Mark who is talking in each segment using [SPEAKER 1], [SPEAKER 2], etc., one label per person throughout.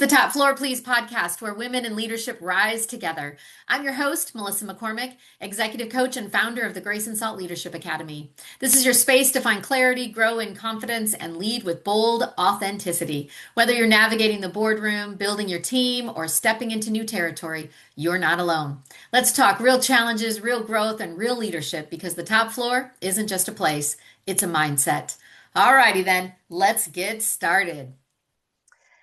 [SPEAKER 1] The Top Floor Please podcast, where women in leadership rise together. I'm your host, Melissa McCormick, executive coach and founder of the Grace and Salt Leadership Academy. This is your space to find clarity, grow in confidence, and lead with bold authenticity. Whether you're navigating the boardroom, building your team, or stepping into new territory, you're not alone. Let's talk real challenges, real growth, and real leadership because the top floor isn't just a place, it's a mindset. Alrighty then, let's get started.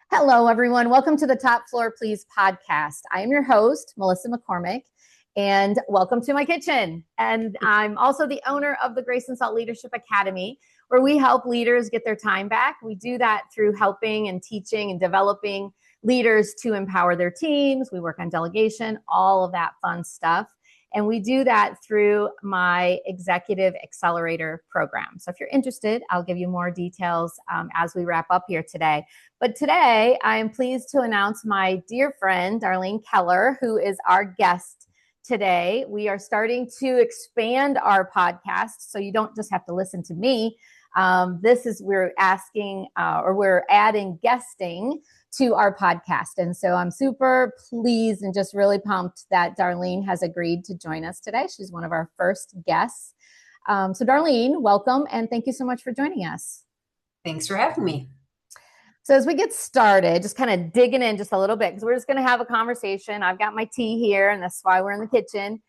[SPEAKER 1] Hello, everyone. Welcome to the Top Floor Please podcast. I am your host, Melissa McCormick, and welcome to my kitchen. And I'm also the owner of the Grace and Salt Leadership Academy, where we help leaders get their time back. We do that through helping and teaching and developing leaders to empower their teams. We work on delegation, all of that fun stuff. And we do that through my Executive Accelerator program. So if you're interested, I'll give you more details as we wrap up here today. But today, I am pleased to announce my dear friend, Darlyne Keller, who is our guest today. We are starting to expand our podcast, so you don't just have to listen to me. We're adding guesting to our podcast. And so I'm super pleased and just really pumped that Darlyne has agreed to join us today. She's one of our first guests. So Darlyne, welcome. And thank you so much for joining us.
[SPEAKER 2] Thanks for having me.
[SPEAKER 1] So as we get started, just kind of digging in just a little bit, because we're just going to have a conversation. I've got my tea here, and that's why we're in the kitchen.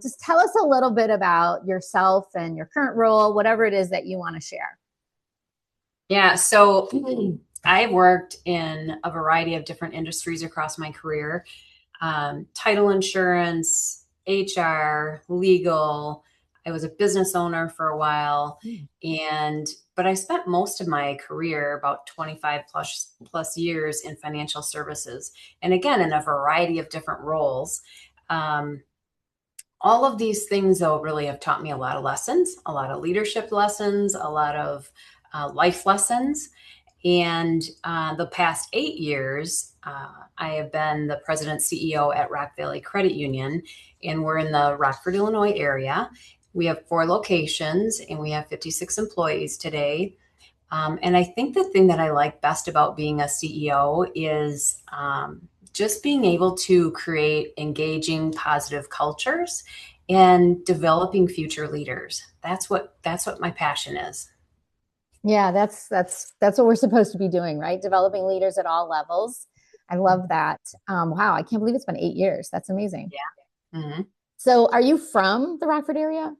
[SPEAKER 1] Just tell us a little bit about yourself and your current role, whatever it is that you want to share.
[SPEAKER 2] Yeah, so I worked in a variety of different industries across my career. Title insurance, HR, legal. I was a business owner for a while, but I spent most of my career, about 25 plus years, in financial services. And again, in a variety of different roles. All of these things, though, really have taught me a lot of lessons, a lot of leadership lessons, a lot of life lessons. And the past 8 years, I have been the president CEO at Rock Valley Credit Union, and we're in the Rockford, Illinois area. We have 4 locations, and we have 56 employees today. And I think the thing that I like best about being a CEO is just being able to create engaging, positive cultures and developing future leaders. That's what my passion is.
[SPEAKER 1] Yeah, that's what we're supposed to be doing, right? Developing leaders at all levels. I love that. Wow, I can't believe it's been 8 years. That's amazing.
[SPEAKER 2] Yeah. Mm-hmm.
[SPEAKER 1] So are you from the Rockford area?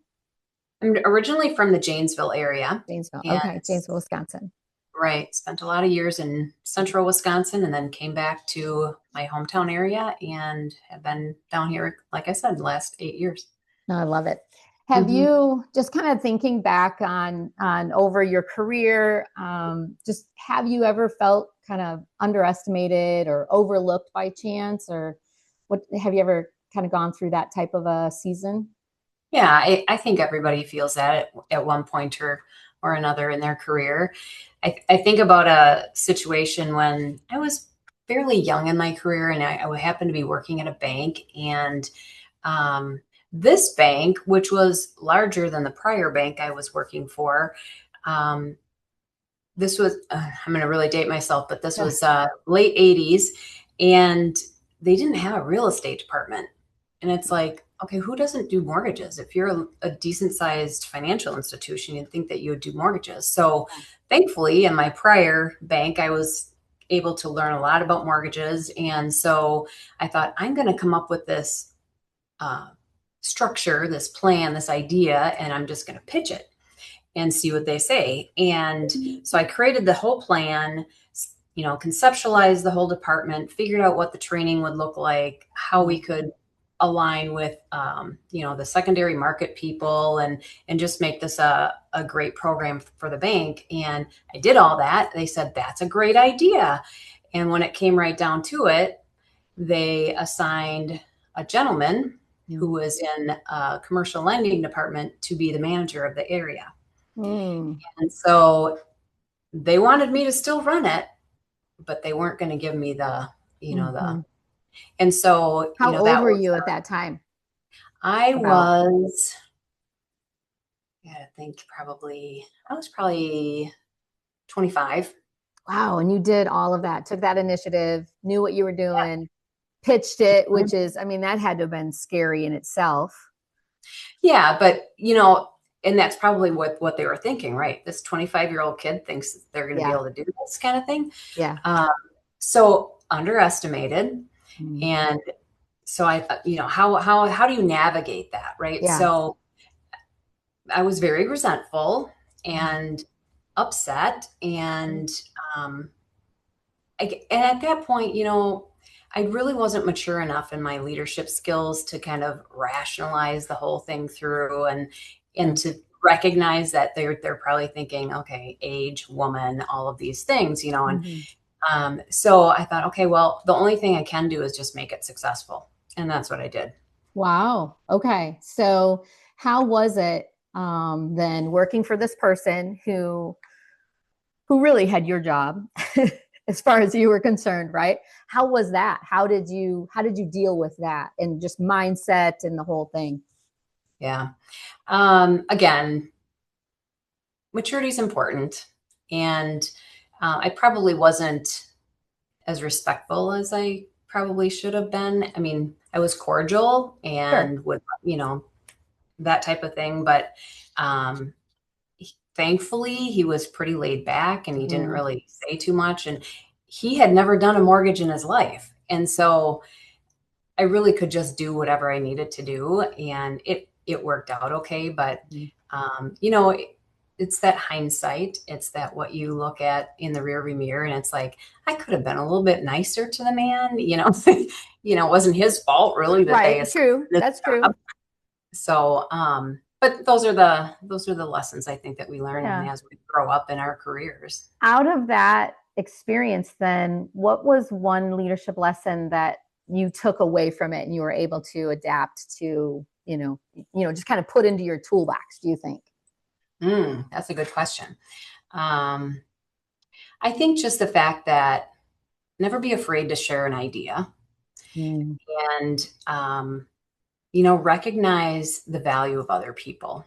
[SPEAKER 2] I'm originally from the Janesville area.
[SPEAKER 1] Okay, Janesville, Wisconsin.
[SPEAKER 2] Right. Spent a lot of years in central Wisconsin and then came back to my hometown area and have been down here, like I said, the last 8 years.
[SPEAKER 1] No, I love it. Have you, just kind of thinking back on over your career, just have you ever felt kind of underestimated or overlooked by chance, or what, have you ever kind of gone through that type of a season?
[SPEAKER 2] Yeah, I think everybody feels that at one point or another in their career. I think about a situation when I was fairly young in my career, and I happened to be working at a bank, and this bank, which was larger than the prior bank I was working for, this was, I'm going to really date myself, but this was late 80s, and they didn't have a real estate department. And it's like, okay, who doesn't do mortgages? If you're a decent sized financial institution, you'd think that you would do mortgages. So thankfully, in my prior bank, I was able to learn a lot about mortgages. And so I thought, I'm going to come up with this structure, this plan, this idea, and I'm just going to pitch it and see what they say. And so I created the whole plan, conceptualized the whole department, figured out what the training would look like, how we could align with, the secondary market people and just make this a great program for the bank. And I did all that. They said, that's a great idea. And when it came right down to it, they assigned a gentleman who was in a commercial lending department to be the manager of the area. And so they wanted me to still run it, but they weren't going to give me and so,
[SPEAKER 1] how old were you at that time?
[SPEAKER 2] I was, I was probably 25.
[SPEAKER 1] Wow. And you did all of that, took that initiative, knew what you were doing, pitched it, which is, I mean, that had to have been scary in itself.
[SPEAKER 2] Yeah, but and that's probably what they were thinking, right? This 25-year-old kid thinks they're going to be
[SPEAKER 1] Yeah.
[SPEAKER 2] able to do this kind of thing.
[SPEAKER 1] Yeah.
[SPEAKER 2] Um, so underestimated.
[SPEAKER 1] Mm.
[SPEAKER 2] And so I thought, how do you navigate that, right?
[SPEAKER 1] Yeah.
[SPEAKER 2] So I was very resentful and upset, and um, and at that point, I really wasn't mature enough in my leadership skills to kind of rationalize the whole thing through, and
[SPEAKER 1] Sure.
[SPEAKER 2] to recognize that they're probably thinking, okay, age, woman, all of these things, and
[SPEAKER 1] Mhm.
[SPEAKER 2] so I thought, okay, well, the only thing I can do is just make it successful, and that's what I did.
[SPEAKER 1] Wow. Okay. So how was it then working for this person who really had your job as far as you were concerned, right? How was that? How did you deal with that and just mindset and the whole thing?
[SPEAKER 2] Yeah. Again, maturity is important, and I probably wasn't as respectful as I probably should have been. I mean, I was cordial
[SPEAKER 1] Sure.
[SPEAKER 2] and would, that type of thing, but um, thankfully he was pretty laid back and he didn't
[SPEAKER 1] Mm.
[SPEAKER 2] really say too much. And he had never done a mortgage in his life, and so I really could just do whatever I needed to do, and it worked out okay. But
[SPEAKER 1] Mm.
[SPEAKER 2] um, it's that hindsight. It's that what you look at in the rearview mirror, and it's like I could have been a little bit nicer to the man. It wasn't his fault really that they
[SPEAKER 1] Right.
[SPEAKER 2] assigned
[SPEAKER 1] True.
[SPEAKER 2] this
[SPEAKER 1] That's
[SPEAKER 2] job.
[SPEAKER 1] true.
[SPEAKER 2] So, but those are the lessons I think that we learn, and
[SPEAKER 1] Yeah.
[SPEAKER 2] as we grow up in our careers.
[SPEAKER 1] Out of that experience, then, what was one leadership lesson that you took away from it and you were able to adapt to, just kind of put into your toolbox, do you think?
[SPEAKER 2] That's a good question. Um, I think just the fact that never be afraid to share an idea,
[SPEAKER 1] Mm.
[SPEAKER 2] and recognize the value of other people.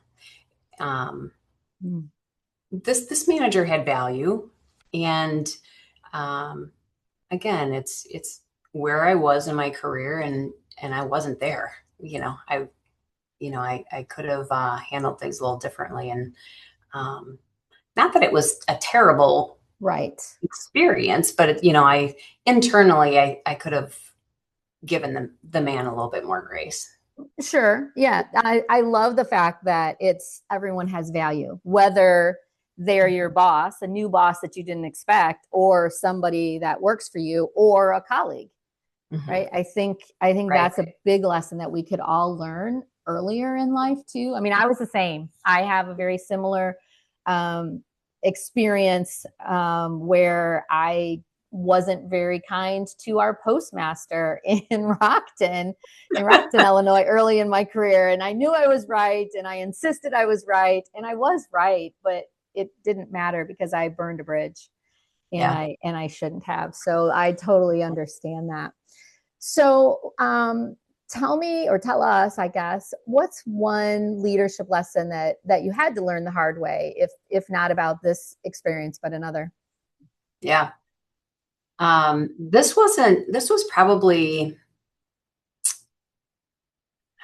[SPEAKER 2] Um,
[SPEAKER 1] Mm.
[SPEAKER 2] this manager had value, and um, again, it's where I was in my career, and I wasn't there. I could have handled things a little differently, and not that it was a terrible
[SPEAKER 1] Right.
[SPEAKER 2] experience, but I internally I could have given the man a little bit more grace.
[SPEAKER 1] Sure. Yeah. I love the fact that it's everyone has value, whether they're your boss, a new boss that you didn't expect, or somebody that works for you, or a colleague.
[SPEAKER 2] Mhm.
[SPEAKER 1] Right. I think
[SPEAKER 2] Right.
[SPEAKER 1] that's a big lesson that we could all learn earlier in life too. I mean, I was the same. I have a very similar um, experience where I wasn't very kind to our postmaster in Rockton, Illinois, early in my career. And I knew I was right, and I insisted I was right, and I was right, but it didn't matter because I burned a bridge, and
[SPEAKER 2] Yeah.
[SPEAKER 1] I shouldn't have. So I totally understand that. So, tell me or tell us, I guess, what's one leadership lesson that you had to learn the hard way, if not about this experience, but another?
[SPEAKER 2] Yeah. This was probably,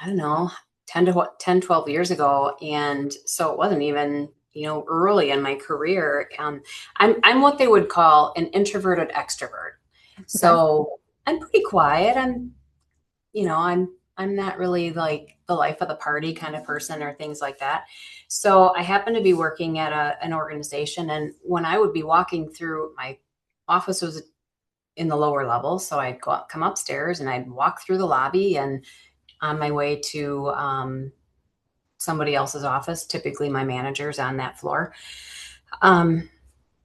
[SPEAKER 2] I don't know, 12 years ago. And so it wasn't even, early in my career. I'm what they would call an introverted extrovert.
[SPEAKER 1] Okay.
[SPEAKER 2] So I'm pretty quiet. I'm not really like the life of the party kind of person or things like that. So I happened to be working at an organization, and when I would be walking through, my office was in the lower level, so I'd come upstairs and I'd walk through the lobby and on my way to somebody else's office. Typically, my manager's on that floor. Um,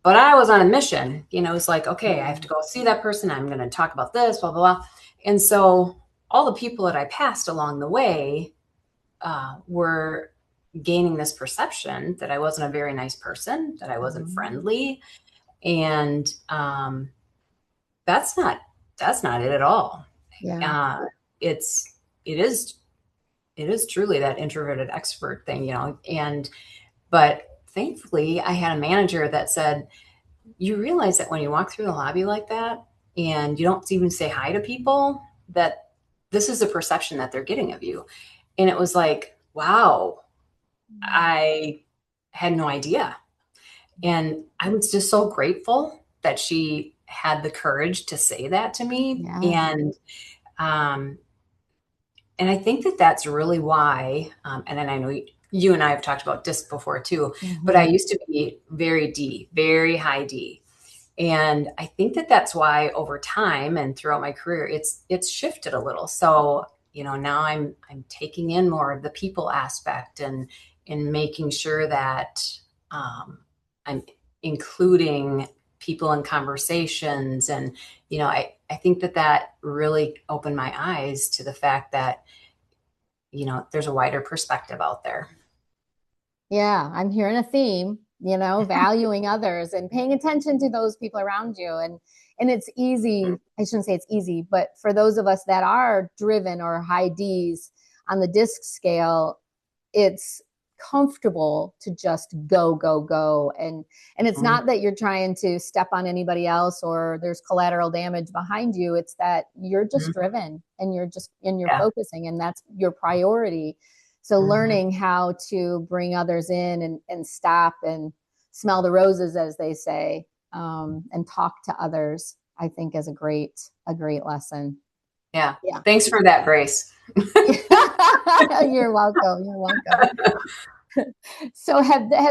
[SPEAKER 2] but I was on a mission. It's like, okay, I have to go see that person. I'm going to talk about this, blah, blah, blah. And so all the people that I passed along the way were gaining this perception that I wasn't a very nice person, that I wasn't
[SPEAKER 1] Mhm.
[SPEAKER 2] friendly. And that's not it at all.
[SPEAKER 1] Yeah.
[SPEAKER 2] Uh, it's it is it is truly that introverted extrovert thing, and but thankfully I had a manager that said, you realize that when you walk through the lobby like that and you don't even say hi to people, that this is the perception that they're getting of you. And it was like, wow, I had no idea. And I was just so grateful that she had the courage to say that to me.
[SPEAKER 1] Yeah.
[SPEAKER 2] Um, and I think that that's really why, and then I know you and I have talked about disc before too, but I
[SPEAKER 1] Mhm.
[SPEAKER 2] used to be very D, very high D. And I think that that's why over time and throughout my career, it's shifted a little. So, now I'm taking in more of the people aspect and making sure that I'm including people in conversations. And, I think that that really opened my eyes to the fact that, there's a wider perspective out there.
[SPEAKER 1] Yeah, I'm hearing a theme, valuing others and paying attention to those people around you. And it's easy, I shouldn't say it's easy, but for those of us that are driven or high D's on the disc scale, it's comfortable to just go, go, go. And it's
[SPEAKER 2] Mhm.
[SPEAKER 1] not that you're trying to step on anybody else or there's collateral damage behind you. It's that you're just
[SPEAKER 2] Mhm.
[SPEAKER 1] driven and you're
[SPEAKER 2] Yeah.
[SPEAKER 1] focusing and that's your priority. So
[SPEAKER 2] Mhm.
[SPEAKER 1] learning how to bring others in and stop and smell the roses, as they say, and talk to others, I think is a great lesson.
[SPEAKER 2] Yeah.
[SPEAKER 1] Yeah.
[SPEAKER 2] Thanks for that, Grace.
[SPEAKER 1] You're welcome. You're welcome. So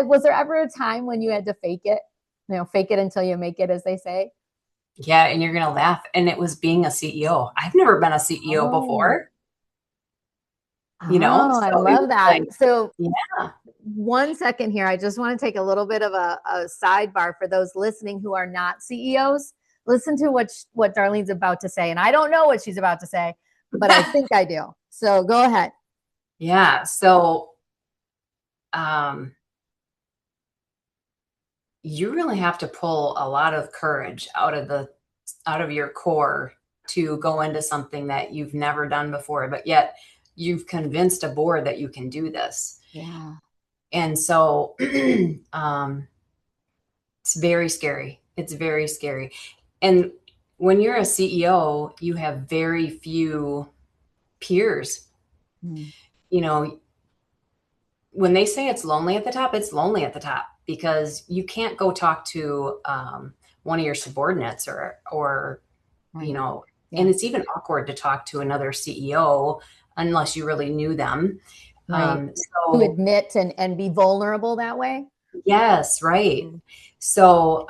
[SPEAKER 1] was there ever a time when you had to fake it? Fake it until you make it, as they say.
[SPEAKER 2] Yeah, and you're gonna laugh. And it was being a CEO. I've never been a CEO
[SPEAKER 1] Oh,
[SPEAKER 2] before, you know?
[SPEAKER 1] I
[SPEAKER 2] So it
[SPEAKER 1] love
[SPEAKER 2] was
[SPEAKER 1] that.
[SPEAKER 2] like,
[SPEAKER 1] So
[SPEAKER 2] yeah.
[SPEAKER 1] 1 second here. I just want to take a little bit of a sidebar for those listening who are not CEOs. Listen to what Darlene's about to say, and I don't know what she's about to say, but I think I do. So go ahead.
[SPEAKER 2] Yeah. So um you really have to pull a lot of courage out of your core to go into something that you've never done before, but yet you've convinced a board that you can do this.
[SPEAKER 1] Yeah.
[SPEAKER 2] And so um it's very scary. It's very scary. And when you're a CEO, you have very few peers.
[SPEAKER 1] Mm,
[SPEAKER 2] You know, when they say it's lonely at the top, it's lonely at the top because you can't go talk to one of your subordinates or you
[SPEAKER 1] right.
[SPEAKER 2] know, and
[SPEAKER 1] Yeah.
[SPEAKER 2] it's even awkward to talk to another CEO unless you really knew them.
[SPEAKER 1] Right. To
[SPEAKER 2] So
[SPEAKER 1] admit and be vulnerable that way.
[SPEAKER 2] yes, right.
[SPEAKER 1] Mm,
[SPEAKER 2] So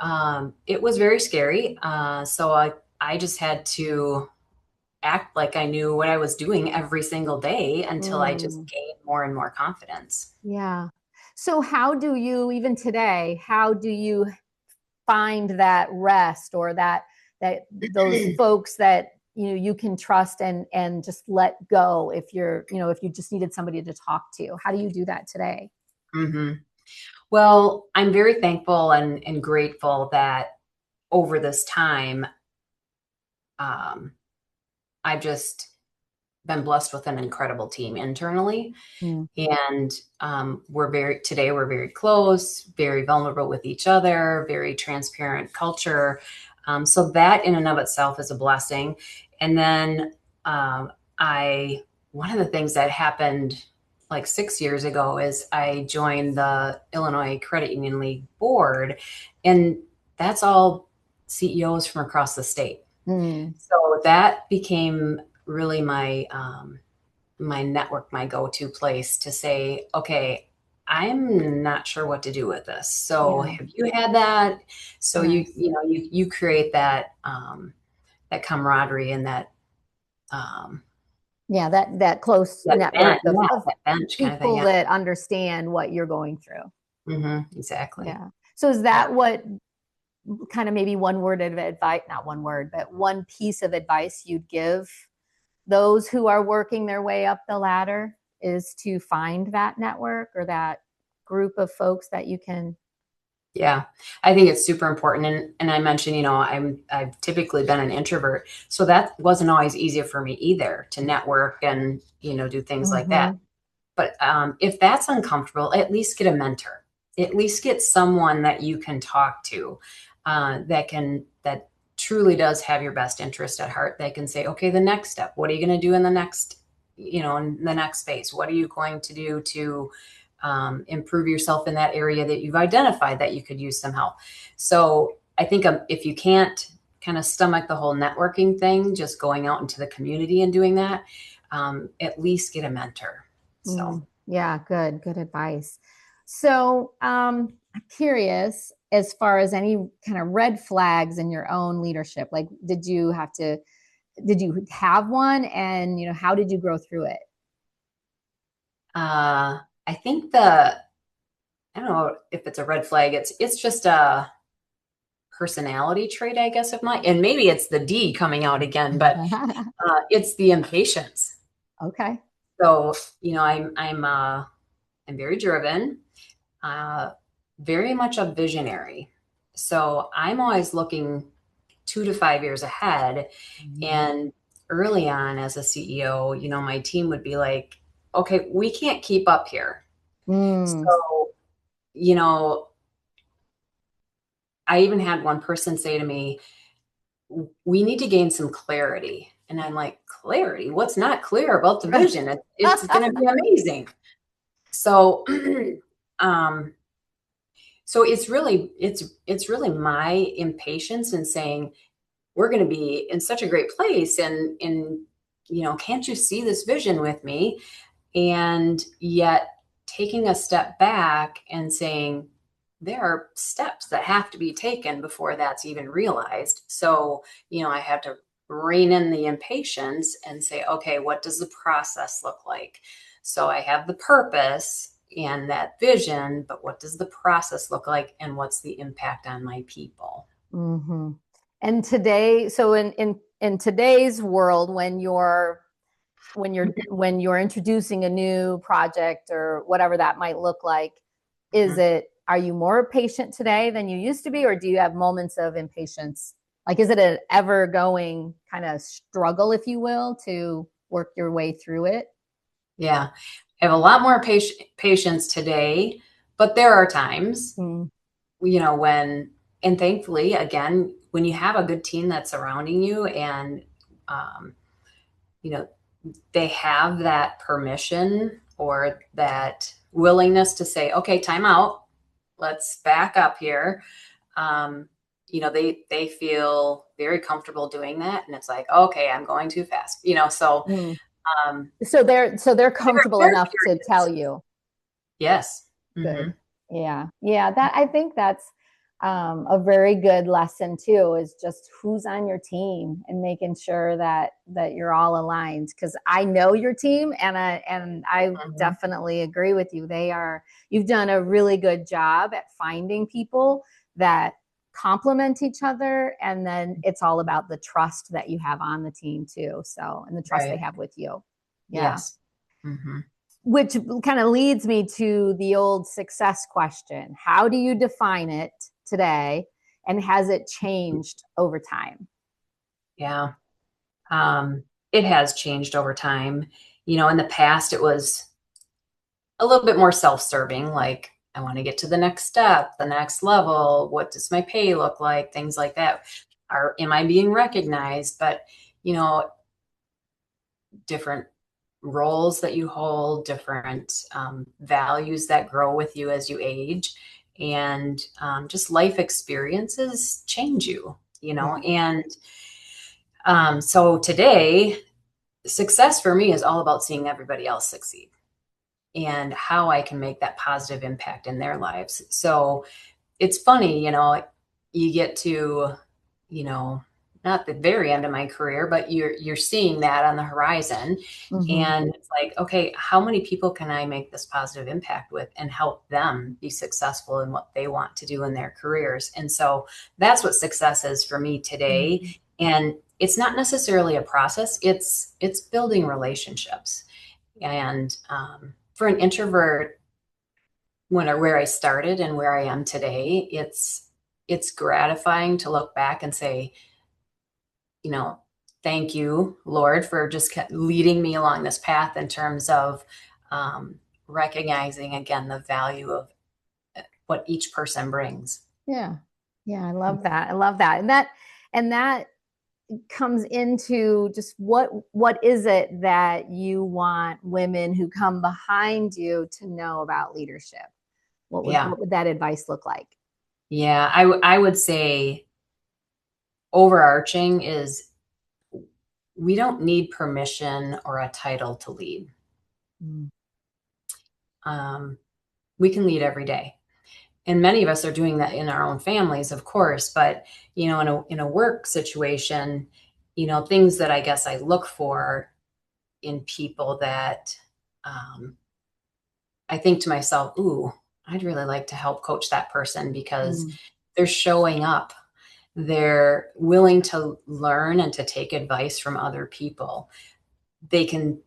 [SPEAKER 2] it was very scary. So I just had to act like I knew what I was doing every single day until I just
[SPEAKER 1] mm,
[SPEAKER 2] gained more and more confidence.
[SPEAKER 1] yeah. So how do you, even today, how do you find that rest or that those folks that you can trust and just let go if if you just needed somebody to talk to? How do you do that today?
[SPEAKER 2] hmm Well, I'm very thankful and grateful that over this time, um, I've just been blessed with an incredible team internally.
[SPEAKER 1] Mm,
[SPEAKER 2] And we're very close, very vulnerable with each other, very transparent culture. So that in and of itself is a blessing. And then um, I, one of the things that happened like 6 years ago is I joined the Illinois Credit Union League board, and that's all CEOs from across the state.
[SPEAKER 1] mm,
[SPEAKER 2] So that became really my network, my go-to place to say, okay, I'm not sure what to do with this. So
[SPEAKER 1] yeah,
[SPEAKER 2] have you had that? So
[SPEAKER 1] yes,
[SPEAKER 2] you create that that camaraderie and
[SPEAKER 1] yeah, that close
[SPEAKER 2] that bench,
[SPEAKER 1] network
[SPEAKER 2] yeah,
[SPEAKER 1] of
[SPEAKER 2] that bench kind of thing.
[SPEAKER 1] people
[SPEAKER 2] Yeah.
[SPEAKER 1] that understand what you're going through.
[SPEAKER 2] Exactly.
[SPEAKER 1] Yeah. So is
[SPEAKER 2] Yeah.
[SPEAKER 1] that what kind of maybe one word of advice, not one word, but one piece of advice you'd give those who are working their way up the ladder is to find that network or that group of folks that you can.
[SPEAKER 2] Yeah, I think it's super important. And I mentioned, I've typically been an introvert, so that wasn't always easy for me either to network and do things like that.
[SPEAKER 1] Mm-hmm.
[SPEAKER 2] But if that's uncomfortable, at least get a mentor. At least get someone that you can talk to. that truly does have your best interest at heart, that can say, okay, the next step, what are you going to do in the next, in the next phase? What are you going to do to improve yourself in that area that you've identified that you could use some help? So I think if you can't kind of stomach the whole networking thing, just going out into the community and doing that, at least get a mentor. So.
[SPEAKER 3] Yeah, good advice. So, I'm curious as far as any kind of red flags in your own leadership. Like, did you have one, and how did you grow through it?
[SPEAKER 2] I think I don't know if it's a red flag. It's just a personality trait, I guess, of mine. And maybe it's the D coming out again, but it's the impatience.
[SPEAKER 3] Okay.
[SPEAKER 2] So, I'm very driven, very much a visionary. So I'm always looking 2 to 5 years ahead. And early on as a CEO, my team would be like, okay, we can't keep up here. So, I even had one person say to me, we need to gain some clarity. And I'm like, clarity? What's not clear about the vision? It's going to be amazing. So, so it's really my impatience in saying, we're going to be in such a great place. And, can't you see this vision with me? And yet taking a step back and saying, there are steps that have to be taken before that's even realized. So, I have to rein in the impatience and say, okay, what does the process look like? So I have the purpose and that vision, but what does the process look like, and what's the impact on my people?
[SPEAKER 3] Mm-hmm. And today, so in today's world, when you're introducing a new project or whatever that might look like, are you more patient today than you used to be, or do you have moments of impatience? Like, is it an ever going kind of struggle, if you will, to work your way through it?
[SPEAKER 2] Yeah, I have a lot more patience today, but there are times, and thankfully, again, when you have a good team that's surrounding you, and, they have that permission or that willingness to say, okay, time out, let's back up here. They feel very comfortable doing that. And it's like, okay, I'm going too fast, so.
[SPEAKER 3] So they're comfortable enough to tell you.
[SPEAKER 2] Yes.
[SPEAKER 3] Good. Yeah. I think that's a very good lesson too, is just who's on your team and making sure that you're all aligned. Because I know your team, and I definitely agree with you. You've done a really good job at finding people that complement each other, and then it's all about the trust that you have on the team too. So, and the trust they have with you. Yeah.
[SPEAKER 2] Yes.
[SPEAKER 3] Which kind of leads me to the old success question. How do you define it today, and has it changed over time?
[SPEAKER 2] Yeah. It has changed over time. In the past, it was a little bit more self-serving, like, I want to get to the next step, the next level. What does my pay look like? Things like that. Am I being recognized? But, different roles that you hold, different values that grow with you as you age, and just life experiences change you, and so today, success for me is all about seeing everybody else succeed and how I can make that positive impact in their lives. So it's funny, you get to, not the very end of my career, but you're seeing that on the horizon. And it's like, okay, how many people can I make this positive impact with and help them be successful in what they want to do in their careers? And so that's what success is for me today. And it's not necessarily a process. It's building relationships. And for an introvert, where I started and where I am today, it's gratifying to look back and say, thank you, Lord, for just leading me along this path in terms of recognizing, again, the value of what each person brings.
[SPEAKER 3] Yeah. Yeah, I love that. I love that. And that comes into just what is it that you want women who come behind you to know about leadership?
[SPEAKER 2] Yeah.
[SPEAKER 3] What would that advice look like?
[SPEAKER 2] Yeah. I would say overarching is we don't need permission or a title to lead.
[SPEAKER 3] Mm.
[SPEAKER 2] We can lead every day. And many of us are doing that in our own families, of course, but in a work situation, things that I guess I look for in people that I think to myself, ooh, I'd really like to help coach that person because
[SPEAKER 3] Mm.
[SPEAKER 2] they're showing up. They're willing to learn and to take advice from other people. They can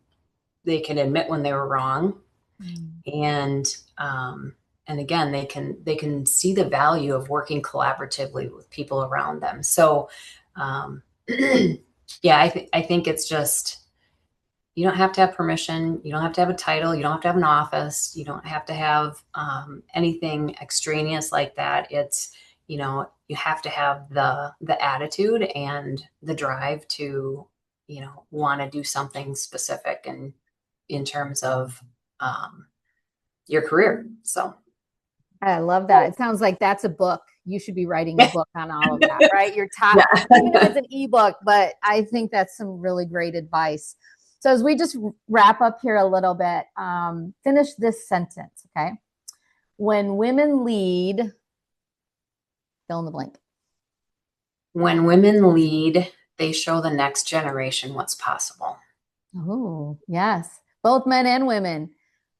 [SPEAKER 2] admit when they were wrong,
[SPEAKER 3] Mm.
[SPEAKER 2] and again, they can see the value of working collaboratively with people around them. So yeah, I think it's just, you don't have to have permission, you don't have to have a title, you don't have to have an office, you don't have to have anything extraneous like that. It's, you have to have the attitude and the drive to want to do something specific and in terms of your career. So
[SPEAKER 3] I love that. It sounds like that's a book. You should be writing a book on all of that, right? Your top,
[SPEAKER 2] yeah.
[SPEAKER 3] even if it's an ebook, but I think that's some really great advice. So as we just wrap up here a little bit, finish this sentence, okay? When women lead, fill in the blank.
[SPEAKER 2] When women lead, they show the next generation what's possible.
[SPEAKER 3] Oh, yes. Both men and women,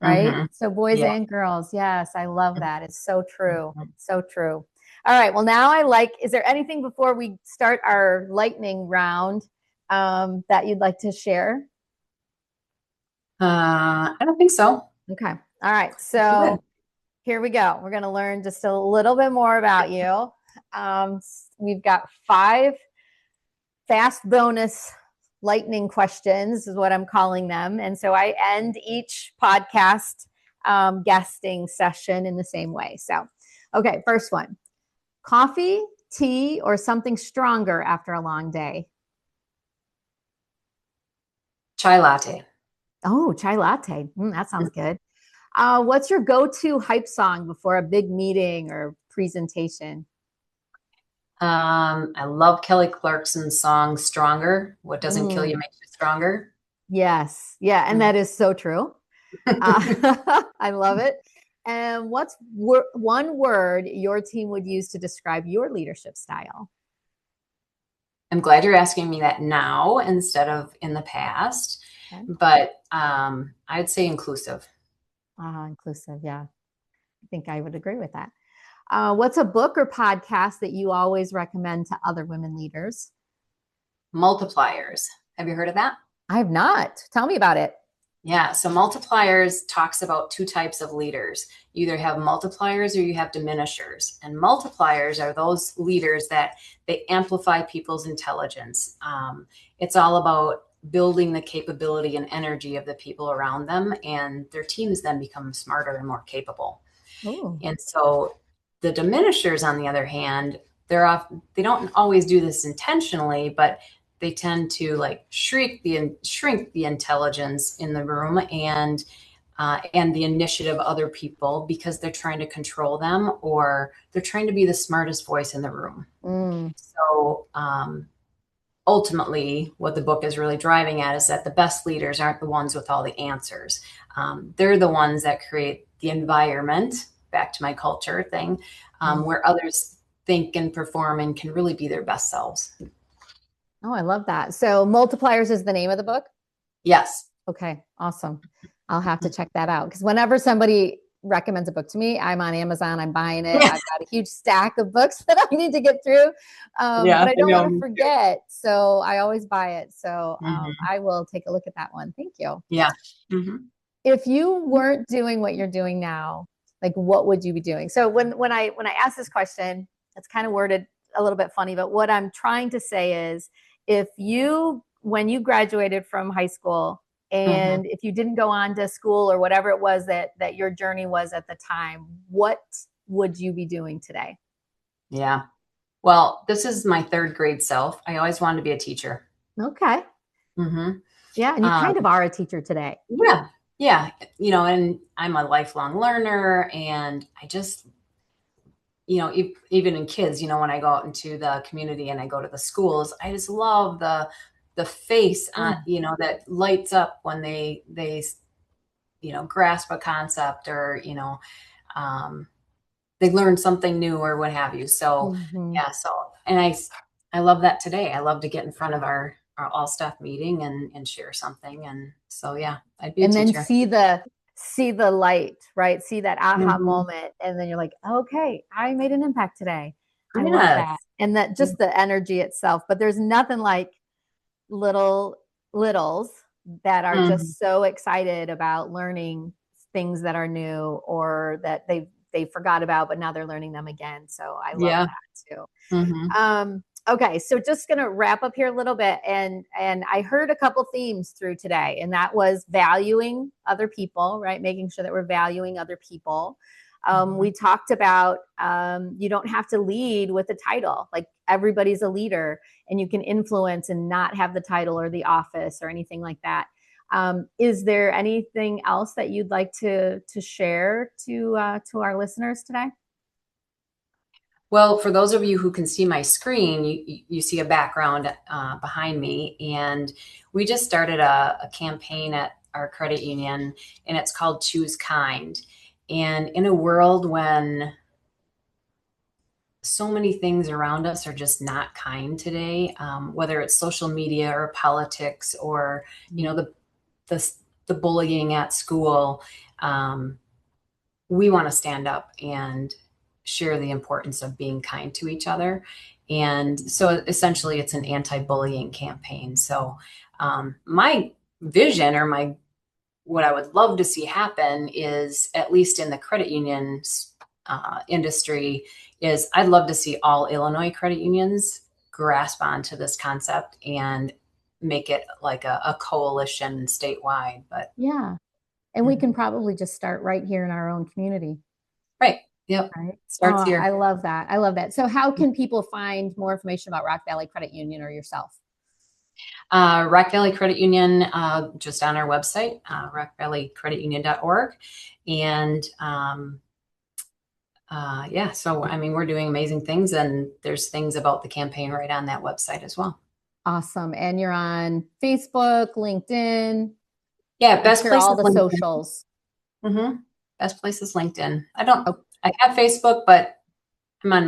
[SPEAKER 3] right?
[SPEAKER 2] Mm-hmm.
[SPEAKER 3] So boys
[SPEAKER 2] Yeah.
[SPEAKER 3] and girls. Yes, I love that. It's so true.
[SPEAKER 2] Mm-hmm.
[SPEAKER 3] So true. All right. Well, now is there anything before we start our lightning round that you'd like to share?
[SPEAKER 2] I don't think so.
[SPEAKER 3] Okay. All right. So here we go. We're going to learn just a little bit more about you. We've got 5 fast bonus lightning questions is what I'm calling them. And so I end each podcast guesting session in the same way. So, okay, first one. Coffee, tea, or something stronger after a long day?
[SPEAKER 2] Chai latte.
[SPEAKER 3] Oh, chai latte. That sounds good. What's your go-to hype song before a big meeting or presentation?
[SPEAKER 2] I love Kelly Clarkson's song "Stronger." What doesn't kill you makes you stronger.
[SPEAKER 3] Yes. Yeah. And that is so true. I love it. And what's one word your team would use to describe your leadership style?
[SPEAKER 2] I'm glad you're asking me that now instead of in the past,
[SPEAKER 3] Okay.
[SPEAKER 2] but I'd say inclusive.
[SPEAKER 3] Inclusive. Yeah. I think I would agree with that. What's a book or podcast that you always recommend to other women leaders?
[SPEAKER 2] Multipliers. Have you heard of that?
[SPEAKER 3] I have not. Tell me about it.
[SPEAKER 2] Yeah. So multipliers talks about 2 types of leaders. You either have multipliers or you have diminishers. And multipliers are those leaders that they amplify people's intelligence. It's all about building the capability and energy of the people around them, and their teams then become smarter and more capable.
[SPEAKER 3] Ooh.
[SPEAKER 2] And so the diminishers, on the other hand, they don't always do this intentionally, but they tend to like shrink the intelligence in the room and the initiative of other people because they're trying to control them or they're trying to be the smartest voice in the room. So ultimately, what the book is really driving at is that the best leaders aren't the ones with all the answers. They're the ones that create the environment, back to my culture thing, where others think and perform and can really be their best selves.
[SPEAKER 3] Oh, I love that. So Multipliers is the name of the book?
[SPEAKER 2] Yes.
[SPEAKER 3] Okay, awesome. I'll have to check that out because whenever somebody recommends a book to me, I'm on Amazon, I'm buying it. I've got a huge stack of books that I need to get through, but I don't want to forget. So I always buy it. So I will take a look at that one. Thank you.
[SPEAKER 2] Yeah.
[SPEAKER 3] If you weren't doing what you're doing now, like what would you be doing? So when I ask this question, it's kind of worded a little bit funny, but what I'm trying to say is when you graduated from high school and if you didn't go on to school or whatever it was that your journey was at the time, what would you be doing today?
[SPEAKER 2] Yeah. Well, this is my third grade self. I always wanted to be a teacher.
[SPEAKER 3] Okay.
[SPEAKER 2] Hmm.
[SPEAKER 3] Yeah. And you kind of are a teacher today.
[SPEAKER 2] Yeah. Yeah. And I'm a lifelong learner, and I just, even in kids, when I go out into the community and I go to the schools, I just love the face on,
[SPEAKER 3] Yeah.
[SPEAKER 2] that lights up when they grasp a concept, or, um, they learn something new or what have you. So
[SPEAKER 3] Mhm.
[SPEAKER 2] yeah, and I love that today. I love to get in front of our all staff meeting and share something. And so yeah, I'd be a
[SPEAKER 3] And then
[SPEAKER 2] teacher.
[SPEAKER 3] see the light, right? See that aha
[SPEAKER 2] Mhm.
[SPEAKER 3] moment. And then you're like, okay, I made an impact today. I love that.
[SPEAKER 2] Yes.
[SPEAKER 3] And that just the energy itself. But there's nothing like little littles that are
[SPEAKER 2] Mhm.
[SPEAKER 3] just so excited about learning things that are new or that they forgot about, but now they're learning them again. So I love
[SPEAKER 2] Yeah.
[SPEAKER 3] that too.
[SPEAKER 2] Hmm.
[SPEAKER 3] Okay, so just gonna wrap up here a little bit, and I heard a couple themes through today, and that was valuing other people, right? Making sure that we're valuing other people.
[SPEAKER 2] Hmm.
[SPEAKER 3] We talked about you don't have to lead with a title. Like everybody's a leader, and you can influence and not have the title or the office or anything like that. Is there anything else that you'd like to share to our listeners today?
[SPEAKER 2] Well, for those of you who can see my screen, you see a background behind me, and we just started a campaign at our credit union, and it's called Choose Kind. And in a world when so many things around us are just not kind today, whether it's social media or politics, or the the bullying at school. Um, we want to stand up and share the importance of being kind to each other. And so essentially, it's an anti-bullying campaign. So my vision, or my what I would love to see happen, is, at least in the credit union industry, is I'd love to see all Illinois credit unions grasp onto this concept and make it like a coalition statewide. But
[SPEAKER 3] Yeah. And we can
[SPEAKER 2] mhm.
[SPEAKER 3] probably just start right here in our own community,
[SPEAKER 2] Right. Yep.
[SPEAKER 3] right? Oh,
[SPEAKER 2] Starts
[SPEAKER 3] I
[SPEAKER 2] here.
[SPEAKER 3] love that. I love that. So, how can people find more information about Rock Valley Credit Union or yourself?
[SPEAKER 2] Rock Valley Credit Union, just on our website, rockvalleycreditunion.org. And yeah, so I mean, we're doing amazing things, and there's things about the campaign right on that website as well.
[SPEAKER 3] Awesome. And you're on Facebook, LinkedIn.
[SPEAKER 2] Yeah,
[SPEAKER 3] I'm
[SPEAKER 2] best
[SPEAKER 3] sure
[SPEAKER 2] place
[SPEAKER 3] all
[SPEAKER 2] is
[SPEAKER 3] the
[SPEAKER 2] LinkedIn.
[SPEAKER 3] socials.
[SPEAKER 2] Hmm. Best place is LinkedIn.
[SPEAKER 3] Oh,
[SPEAKER 2] I have Facebook, but I'm on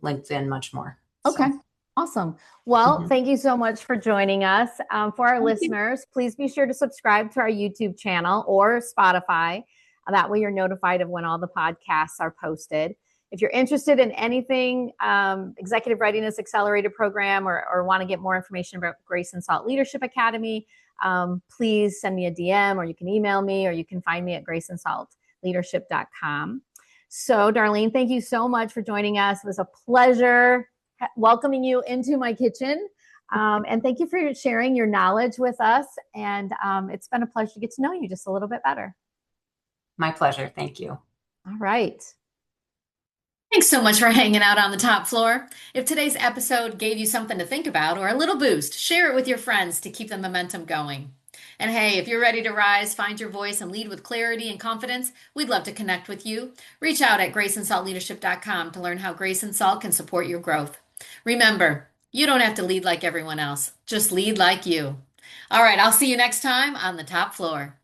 [SPEAKER 2] LinkedIn much more.
[SPEAKER 3] okay.
[SPEAKER 2] So,
[SPEAKER 3] Awesome. Well,
[SPEAKER 2] mhm.
[SPEAKER 3] thank you so much for joining us. For our
[SPEAKER 2] Thank you.
[SPEAKER 3] listeners, please be sure to subscribe to our YouTube channel or Spotify. That way, you're notified of when all the podcasts are posted. If you're interested in anything, Executive Readiness Accelerator Program, or want to get more information about Grace and Salt Leadership Academy, please send me a DM, or you can email me, or you can find me at graceandsaltleadership.com. So, Darlyne, thank you so much for joining us. It was a pleasure welcoming you into my kitchen. And thank you for sharing your knowledge with us. And it's been a pleasure to get to know you just a little bit better.
[SPEAKER 2] My pleasure. Thank you.
[SPEAKER 3] All right.
[SPEAKER 1] Thanks so much for hanging out on the top floor. If today's episode gave you something to think about or a little boost, share it with your friends to keep the momentum going. And hey, if you're ready to rise, find your voice, and lead with clarity and confidence, we'd love to connect with you. Reach out at graceandsaltleadership.com to learn how Grace and Salt can support your growth. Remember, you don't have to lead like everyone else, just lead like you. All right, I'll see you next time on the top floor.